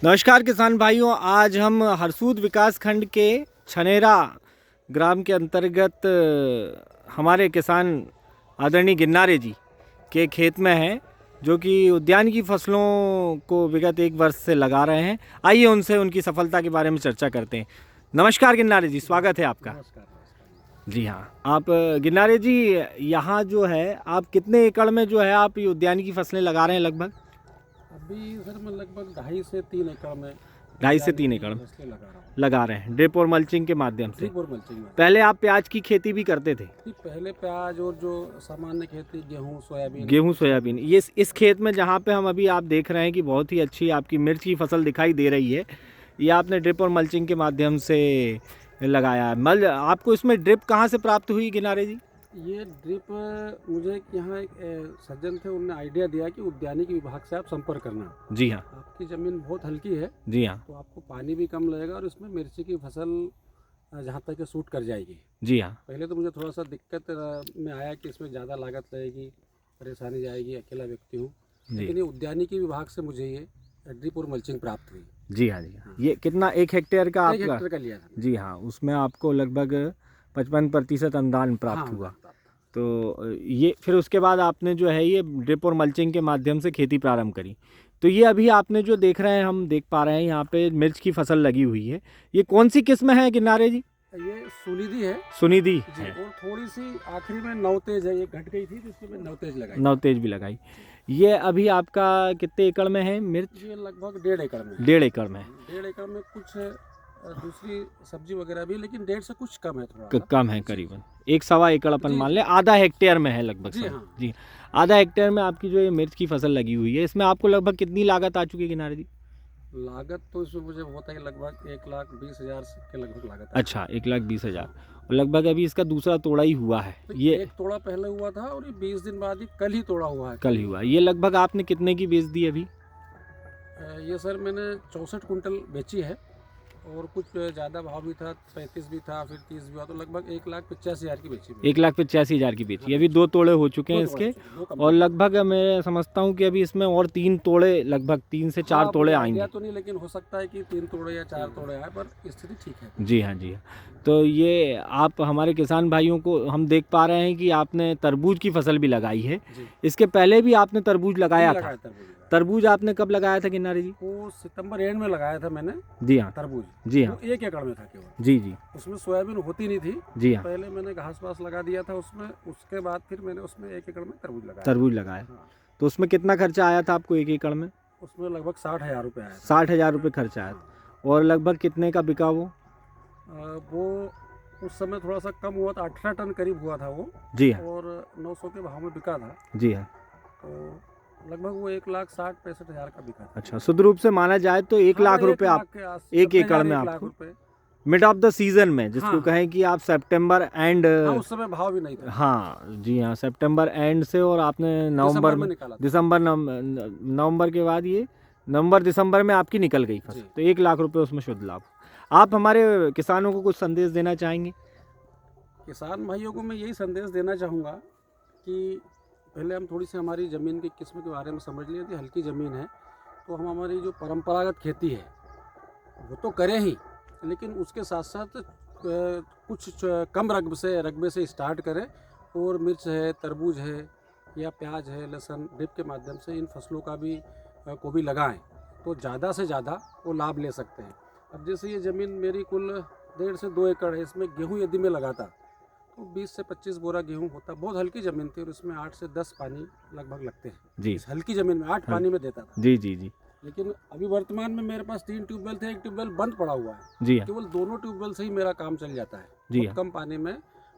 नमस्कार किसान भाइयों, आज हम हरसूद विकास खंड के छनेरा ग्राम के अंतर्गत हमारे किसान आदरणीय गिन्नारे जी के खेत में हैं, जो कि उद्यान की फसलों को विगत 1 वर्ष से लगा रहे हैं। आइए उनसे उनकी सफलता के बारे में चर्चा करते हैं। नमस्कार गिन्नारे जी, स्वागत है आपका। जी हाँ, आप गिन्नारे जी यहाँ जो है आप कितने एकड़ में जो है आप ये उद्यान की फसलें लगा रहे हैं? लगभग अभी सर मैं लगभग 2.5 से 3 एकड़ में 2.5 से 3 एकड़ में लगा रहे हैं ड्रिप और मल्चिंग के माध्यम से। ड्रिप और मल्चिंग में। पहले आप प्याज की खेती भी करते थे? पहले प्याज और जो सामान्य खेती सोयाबीन ये इस खेत में जहाँ पे हम अभी आप देख रहे हैं कि बहुत ही अच्छी आपकी मिर्च की फसल दिखाई दे रही है, ये आपने ड्रिप और मल्चिंग के माध्यम से लगाया है। आपको इसमें ड्रिप कहाँ से प्राप्त हुई गिनारे जी? ये ड्रिप मुझे यहाँ एक सज्जन थे, उन्होंने आइडिया दिया कि उद्यानिकी विभाग से आप संपर्क करना। जी हाँ। आपकी ज़मीन बहुत हल्की है। जी हाँ। तो आपको पानी भी कम लगेगा और इसमें मिर्ची की फसल जहाँ तक सूट कर जाएगी। जी हाँ। पहले तो मुझे थोड़ा सा दिक्कत में आया कि इसमें ज़्यादा लागत लगेगी, परेशानी जाएगी, अकेला व्यक्ति हूँ, लेकिन ये उद्यानिकी विभाग से मुझे ये ड्रिप और मल्चिंग प्राप्त हुई। जी हाँ। जी हाँ। ये कितना, 1 हेक्टेयर का आपका? 1 हेक्टेयर का लिया था। जी हाँ, उसमें आपको लगभग 55% अनुदान प्राप्त हुआ। तो ये फिर उसके बाद आपने जो है ये ड्रिप और मल्चिंग के माध्यम से खेती प्रारंभ करी। तो ये अभी आपने जो देख रहे हैं, हम देख पा रहे हैं यहाँ पे मिर्च की फसल लगी हुई है। ये कौन सी किस्म है गिन्नारे जी? ये सुनिधि है। सुनिधि है। और थोड़ी सी आखिरी में नवतेज है, ये घट गई थी जिसमें मैं नवतेज लगाई। नवतेज भी लगाई। ये अभी आपका कितने एकड़ में है मिर्च? ये लगभग 1.5 एकड़ में। 1.5 एकड़ में। 1.5 एकड़ में कुछ दूसरी सब्जी वगैरह भी, लेकिन 1.5 से कुछ कम है, थोड़ा कम है, करीबन 1.25 एकड़ अपन मान लें, आधा हेक्टेयर में है लगभग। जी हाँ। जी, आधा हेक्टेयर में आपकी जो ये मिर्च की फसल लगी हुई है, इसमें आपको लगभग कितनी लागत आ चुकी है गिनारे जी? लागत तो इसमें मुझे होता है लगभग 1,20,000 के लगभग लागत। अच्छा, 1,20,000। और लगभग अभी इसका दूसरा तोड़ा ही हुआ है। तो ये एक तोड़ा पहले हुआ था और ये 20 दिन बाद ही कल ही तोड़ा हुआ है। कल ही हुआ। ये लगभग आपने कितने की बेच दी अभी? ये सर मैंने 64 कुंटल बेची है, और कुछ ज़्यादा भाव भी था, 35 भी था, फिर 30 भी हुआ, तो लगभग 1,85,000 की बेची। 1,85,000 की बेची। अभी 2 तोड़े हो चुके हैं इसके, और लगभग मैं समझता हूँ कि अभी इसमें और 3 तोड़े, लगभग 3 से 4 तोड़े आएंगे। तो नहीं, लेकिन हो सकता है कि 3 तोड़े या 4 तोड़े आए, पर स्थिति ठीक है। जी हाँ। जी हाँ। तो ये आप हमारे किसान भाइयों को हम देख पा रहे हैं कि आपने तरबूज की फसल भी लगाई है। इसके पहले भी आपने तरबूज लगाया था? तरबूज आपने कब लगाया था गिन्नारे जी? वो सितंबर एंड में लगाया था मैंने। जी हाँ। तरबूज। जी हाँ। 1 एकड़ में था केवल। जी जी। उसमें सोयाबीन होती नहीं थी। जी हाँ। पहले मैंने घास वास लगा दिया था उसमें, उसके बाद फिर मैंने उसमें 1 एकड़ में तरबूज लगाया। हाँ। तो उसमें कितना खर्चा आया था आपको 1 एकड़ में? उसमें लगभग 60,000 रुपये आया। 60,000 रुपये खर्चा आया था। और लगभग कितने का बिका वो? वो उस समय थोड़ा सा कम हुआ था, 18 टन करीब हुआ था वो। जी हाँ। और 900 के भाव में बिका था। जी हाँ। तो लगभग वो 1,60,65,000 का बिका था। अच्छा, शुद्ध रूप से माना जाए तो 1 लाख रुपए आप 1 एकड़ में आपको मिड ऑफ द सीजन में, जिसको कहें कि आप सितंबर एंड, उस समय भाव भी नहीं था। हाँ जी हाँ, सितंबर एंड से, और आपने नवंबर में, नवंबर के बाद ये नवंबर दिसंबर में आपकी निकल गई फसल। तो 1 लाख रुपए उसमें शुद्ध लाभ। आप हमारे किसानों को कुछ संदेश देना चाहेंगे? किसान भाइयों को मैं यही संदेश देना चाहूँगा कि पहले हम थोड़ी सी हमारी ज़मीन की किस्म के बारे में समझ लें। यदि हल्की ज़मीन है तो हम हमारी जो परंपरागत खेती है वो तो करें ही, लेकिन उसके साथ साथ कुछ कम रकबे से स्टार्ट करें, और मिर्च है, तरबूज है, या प्याज है, लहसुन, ड्रिप के माध्यम से इन फसलों का भी को भी लगाएं, तो ज़्यादा से ज़्यादा वो लाभ ले सकते हैं। अब जैसे ये ज़मीन मेरी कुल 1.5 से 2 एकड़ है, इसमें गेहूँ यदि मैं लगाता तो 20 से 25 बोरा गेहूँ होता। बहुत हल्की ज़मीन थी और उसमें 8 से 10 पानी लगभग लगते हैं। जी, इस हल्की ज़मीन में 8 पानी में देता था। जी जी जी। लेकिन अभी वर्तमान में मेरे पास 3 ट्यूबवेल थे, 1 ट्यूबवेल बंद पड़ा हुआ है। जी, केवल 2 ट्यूबवेल से ही मेरा काम चल जाता है। जी, कम पानी में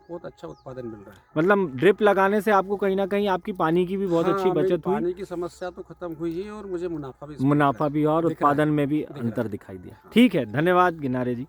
बहुत अच्छा उत्पादन मिल रहा है। मतलब ड्रिप लगाने से आपको कहीं ना कहीं आपकी पानी की भी बहुत अच्छी बचत हुई। पानी की समस्या तो खत्म हुई है, और मुझे मुनाफा भी और उत्पादन में भी अंतर दिखाई दिया। ठीक है, धन्यवाद गिन्नारे जी।